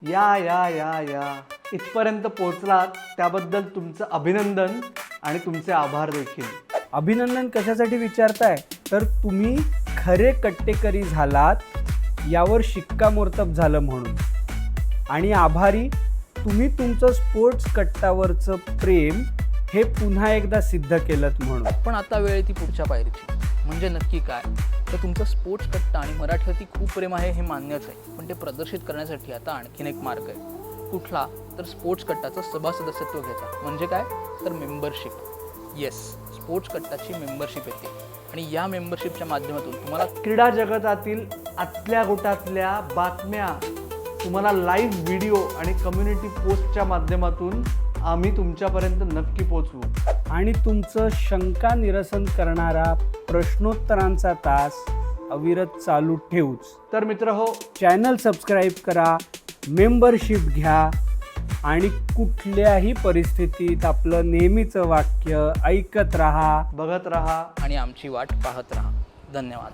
या इथपर्यंत पोहोचलात त्याबद्दल तुमचं अभिनंदन आणि तुमचे आभार देखील. अभिनंदन कशासाठी विचारताय तर तुम्ही खरे कट्टेकरी झालात यावर शिक्कामोर्तब झालं म्हणून. आणि आभारी तुम्ही तुमचं स्पोर्ट्स कट्टावरचं प्रेम हे पुन्हा एकदा सिद्ध केलं म्हणून. पण आता वेळ ती पुढच्या पायरीची. म्हणजे नक्की काय तर तुमचं स्पोर्ट्स कट्टा आणि मराठीवरती खूप प्रेम आहे हे मान्यच आहे, पण ते प्रदर्शित करण्यासाठी आता आणखीन एक मार्ग आहे. कुठला तर स्पोर्ट्स कट्टाचं सभा सदस्यत्व घ्यायचा. म्हणजे काय तर मेंबरशिप. येस, स्पोर्ट्स कट्टाची मेंबरशिप येते आणि या मेंबरशिपच्या माध्यमातून तुम्हाला क्रीडा जगतातील आतल्या गोटातल्या बातम्या तुम्हाला लाईव्ह व्हिडिओ आणि कम्युनिटी पोस्टच्या माध्यमातून आम्ही तुमच्यापर्यंत नक्की पोहोचवू. आणि तुमचं शंका निरसन करणारा प्रश्नोत्तरांचा तास अविरत चालू ठेवूच. तर मित्रहो, चॅनल सबस्क्राईब करा, मेंबरशिप घ्या आणि कुठल्याही परिस्थितीत आपलं नेहमीचं वाक्य ऐकत राहा, बघत राहा आणि आमची वाट पाहत राहा. धन्यवाद.